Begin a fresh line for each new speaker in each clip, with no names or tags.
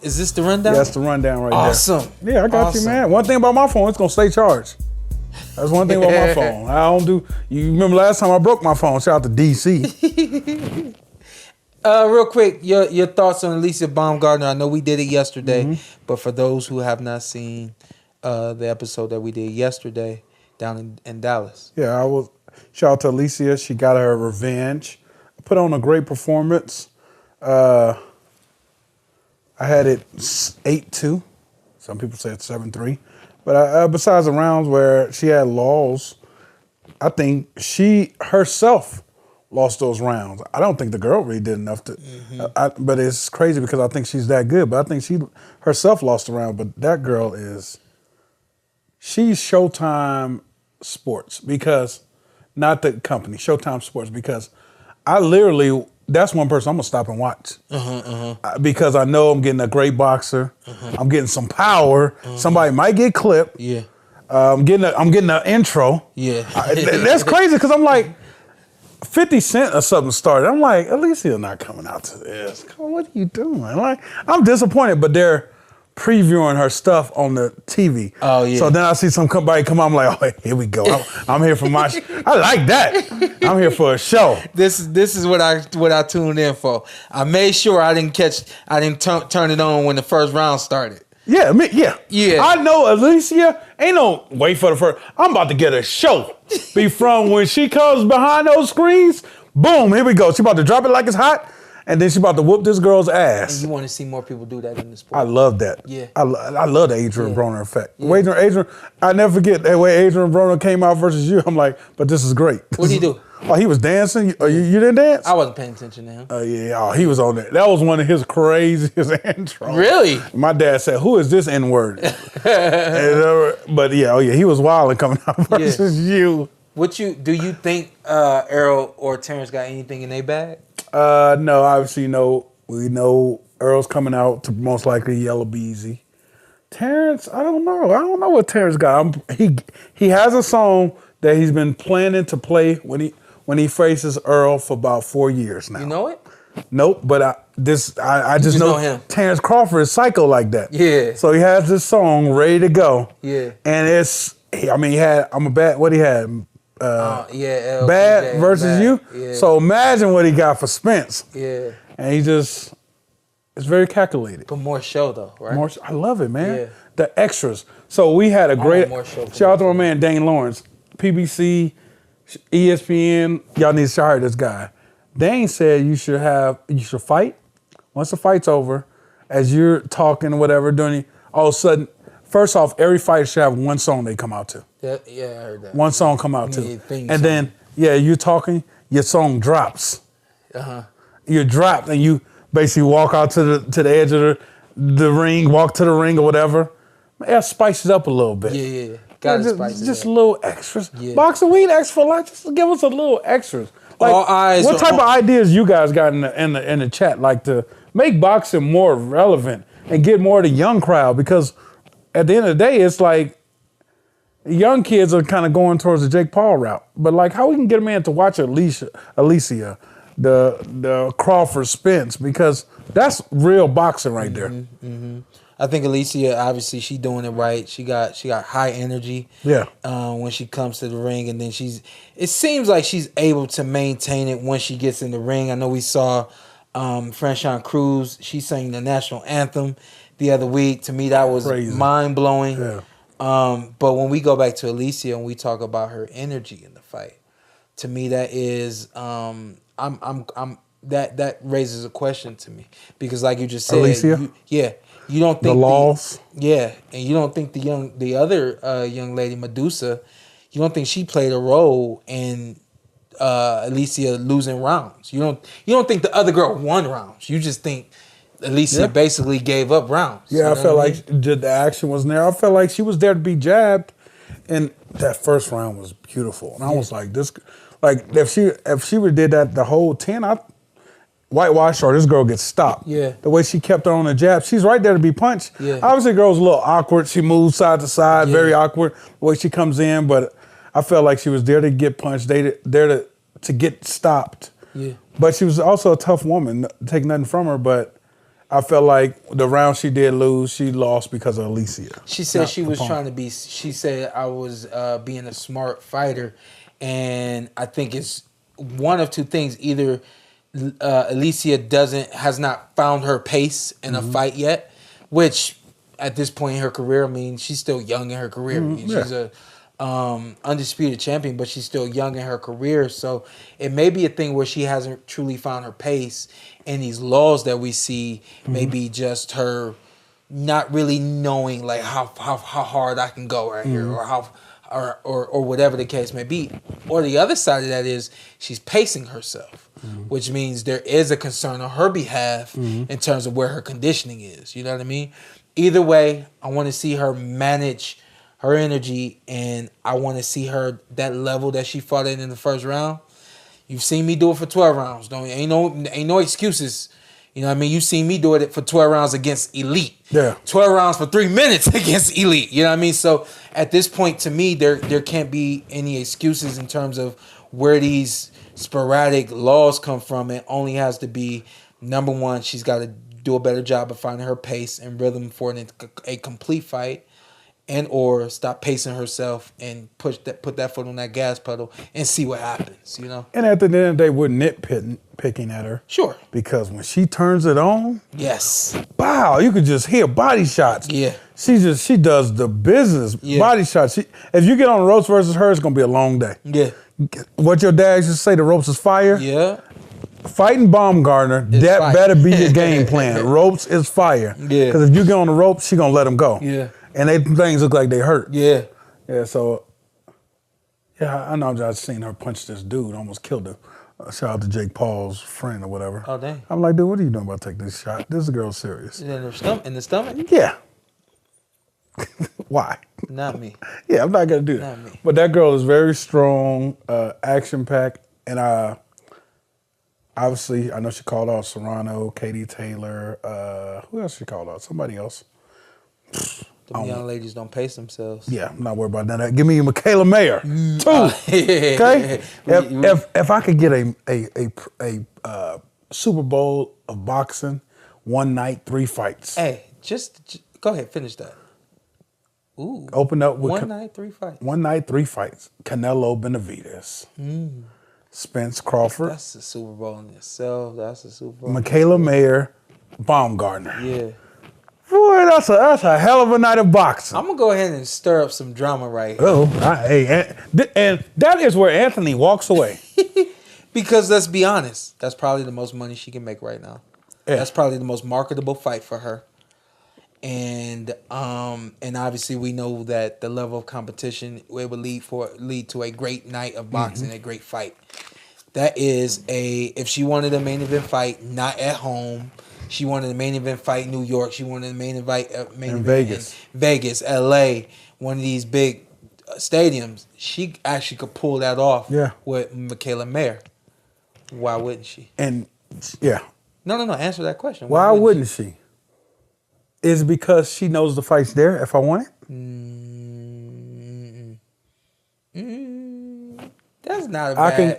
Is this the rundown?
Yeah, that's the rundown right
awesome.
there. Yeah, I got you, man. One thing about my phone, it's gonna stay charged. That's one thing about my phone. I don't do. You remember last time I broke my phone? Shout out to DC.
Real quick, your thoughts on Alycia Baumgardner. I know we did it yesterday, but for those who have not seen the episode that we did yesterday down in Dallas.
Yeah, I will. Shout out to Alycia. She got her revenge. Put on a great performance. I had it 8-2. Some people say it's 7-3. But besides the rounds where she had laws, I think she herself lost those rounds. I don't think the girl really did enough to. But it's crazy because I think she's that good. But I think she herself lost the round. But that girl she's Showtime Sports because, not the company, Showtime Sports, because I literally, that's one person I'm gonna stop and watch because I know I'm getting a great boxer. I'm getting some power. Somebody might get clipped.
Yeah,
I'm getting an intro.
Yeah,
that's crazy because I'm like 50 Cent or something started. I'm like, Alycia not coming out to this. Come on, what are you doing? Like, I'm disappointed, but they're previewing her stuff on the TV. Oh yeah. So then I see somebody come out. I'm like, oh, here we go. I'm here for my. I like that. I'm here for a show.
This is what I tuned in for. I made sure I didn't turn it on when the first round started.
Yeah, yeah. I know Alycia ain't no wait for the first. I'm about to get a show. Be from when she comes behind those screens. Boom, here we go. She about to drop it like it's hot. And then she about to whoop this girl's ass.
And you want to see more people do that in the sport.
I love that.
Yeah.
I love the Adrian Broner effect. Yeah. Adrian, I never forget that way Adrian Broner came out versus you. I'm like, but this is great.
What'd he do?
Oh, he was dancing. You didn't dance?
I wasn't paying attention to him.
He was on there. That was one of his craziest intros.
Really?
My dad said, who is this N-word? But he was wild and coming out versus you.
Do you think Errol or Terrence got anything in their bag?
No, obviously we know Earl's coming out to most likely Yellow Beezy. Terrence, I don't know. I don't know what Terrence got. He has a song that he's been planning to play when he faces Earl for about 4 years now.
You know it?
Nope, but I just know him. Terrence Crawford is psycho like that.
Yeah.
So he has this song ready to go.
Yeah.
And he had I'm a bad. What he had. Bad versus you. Yeah. So imagine what he got for Spence.
Yeah.
And it's very calculated.
But more show though, right?
I love it, man. Yeah. The extras. So we had a great shout out to my man Dane Lawrence, PBC, ESPN. Y'all need to hire this guy. Dane said you should fight. Once the fight's over, as you're talking or whatever, all of a sudden, first off, every fighter should have one song they come out to.
Yeah, I heard that.
One song come out to. And then, you're talking, your song drops. You're dropped and you basically walk out to the edge of the ring, walk to the ring or whatever. Spice it up a little bit.
Yeah. Gotta spice it up.
Just a little extras. Yeah. Boxing, we ain't ask for a lot. Just give us a little extras. Like, what type of ideas you guys got in the chat, like to make boxing more relevant and get more of the young crowd? Because at the end of the day, it's like young kids are kind of going towards the Jake Paul route. But like, how we can get a man to watch Alycia, the Crawford Spence, because that's real boxing right there.
Mm-hmm. I think Alycia, obviously, she doing it right. She got high energy.
Yeah.
When she comes to the ring, and then it seems like she's able to maintain it once she gets in the ring. I know we saw Franchon Cruz. She sang the national anthem the other week. To me, that was mind blowing.
Yeah.
But when we go back to Alycia and we talk about her energy in the fight, to me that is that raises a question to me, because like you just said,
Alycia?
You don't think
the laws,
and you don't think the other young lady Medusa, you don't think she played a role in Alycia losing rounds. You don't think the other girl won rounds. You just think Alycia basically gave up rounds.
Yeah, I felt like the action was there. I felt like she was there to be jabbed, and that first round was beautiful. And I was like, if she would have did that the whole 10, whitewash or this girl gets stopped.
Yeah.
The way she kept her on the jab, she's right there to be punched.
Yeah.
Obviously, the girl's a little awkward. She moves side to side, very awkward the way she comes in. But I felt like she was there to get punched, there to get stopped.
Yeah.
But she was also a tough woman. Take nothing from her, but I felt like the round she did lose, she lost because of Alycia.
She said she was trying to be. She said I was being a smart fighter, and I think it's one of two things: either Alycia has not found her pace in a fight yet, which at this point in her career, I mean, she's still young in her career. I mean, she's a undisputed champion, but she's still young in her career. So it may be a thing where she hasn't truly found her pace, and these laws that we see may be just her not really knowing like how hard I can go right here, or how or whatever the case may be. Or the other side of that is she's pacing herself, which means there is a concern on her behalf in terms of where her conditioning is. You know what I mean? Either way, I want to see her manage her energy, and I want to see her that level that she fought in the first round. You've seen me do it for 12 rounds. Ain't no excuses. You know what I mean? You've seen me do it for 12 rounds against elite.
Yeah.
12 rounds for 3 minutes against elite. You know what I mean? So at this point, to me, there can't be any excuses in terms of where these sporadic laws come from. It only has to be, number one, she's got to do a better job of finding her pace and rhythm for a complete fight, and or stop pacing herself and put that foot on that gas pedal and see what happens, you know?
And at the end of the day, we're nitpicking at her.
Sure.
Because when she turns it on,
yes,
wow, you could just hear body shots.
Yeah.
She does the business.
Yeah.
Body shots. If you get on the ropes versus her, it's gonna be a long day.
Yeah.
What your dad used to say, the ropes is fire.
Yeah.
Fighting Baumgardner, that
fire.
better be your game plan. Ropes is fire.
Yeah.
Because if you get on the ropes, she gonna let them go.
Yeah.
And things look like they hurt.
Yeah.
Yeah, so, yeah, I know I just seen her punch this dude, almost killed him. Shout out to Jake Paul's friend or whatever.
Oh, dang.
I'm like, dude, what are you doing about taking this shot? This girl's serious.
In the stomach?
Yeah. Why?
Not me.
Yeah, I'm not going to do that.
Not me.
But that girl is very strong, action-packed, and obviously, I know she called out Serrano, Katie Taylor. Who else she called out? Somebody else.
The young ladies don't pace themselves.
Yeah, I'm not worried about none of that. Give me Michaela Mayer, too. Okay? If I could get a Super Bowl of boxing, 1 night, 3 fights.
Hey, just go ahead, finish that. Ooh.
Open up with
1 night, 3 fights.
1 night, 3 fights. Canelo Benavidez. Spence Crawford.
That's a Super Bowl in itself. That's a Super Bowl.
Michaela Mayer, Baumgardner.
Yeah.
Boy, that's a hell of a night of boxing.
I'm gonna go ahead and stir up some drama right here.
And that is where Anthony walks away.
Because let's be honest, that's probably the most money she can make right now.
Yeah.
That's probably the most marketable fight for her. And obviously we know that the level of competition it would lead to a great night of boxing, a great fight. That is if she wanted a main event fight, not at home. She wanted a main event fight in New York. She wanted a main event
Vegas.
in Vegas, LA, one of these big stadiums. She actually could pull that off with Michaela Mayer. Why wouldn't she?
And yeah.
No. Answer that question.
Why wouldn't she? Is it because she knows the fight's there if I want it?
That's not a bad.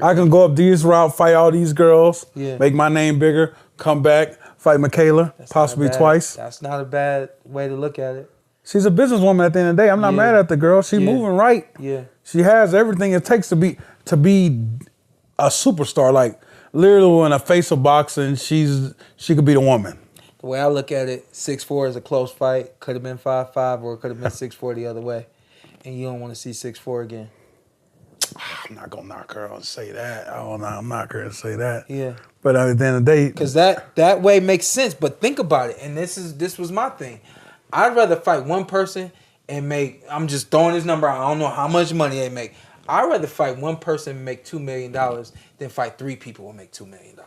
I can go up this route, fight all these girls, make my name bigger, come back, fight Michaela, possibly twice.
That's not a bad way to look at it.
She's a businesswoman at the end of the day. I'm not mad at the girl. She's moving right.
Yeah.
She has everything it takes to be a superstar. Like literally in a face of boxing, she could be the woman.
The way I look at it, 6'4" is a close fight. Could have been 5'5", or it could have been 6'4" the other way. And you don't want to see 6'4" again.
I'm not gonna knock her and say that. I'm not knock her and say that.
Yeah.
But at the end of the day,
because that way makes sense. But think about it, and this was my thing. I'd rather fight one person and make. I'm just throwing this number out. I don't know how much money they make. I'd rather fight one person and make $2 million than fight 3 people and make $2 million.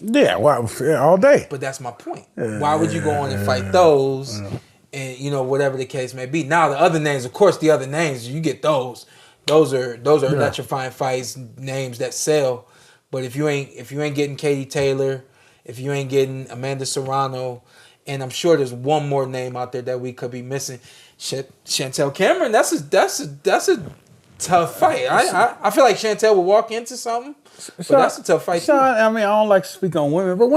Yeah, well, all day.
But that's my point. Why would you go on and fight those? And whatever the case may be. Now the other names, of course, you get those. Those are electrifying fights, names that sell. But if you ain't getting Katie Taylor, if you ain't getting Amanda Serrano, and I'm sure there's one more name out there that we could be missing, Chantel Cameron. That's a tough fight. I feel like Chantel would walk into something, but that's a tough fight.
Shawn, I mean, I don't like to speak on women, but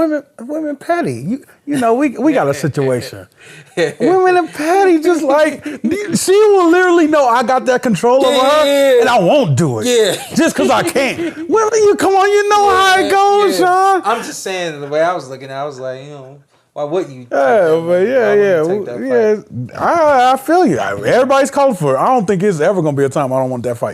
women petty. You know, we got a situation. Women are petty, just like she will literally know I got that control over her, and I won't do it.
Yeah,
just because I can't. Women, you come on, you know how it goes, Shawn.
I'm just saying the way I was looking, I was like, why wouldn't you?
I feel you. Everybody's calling for it. I don't think it's ever gonna be a time I don't want that fight.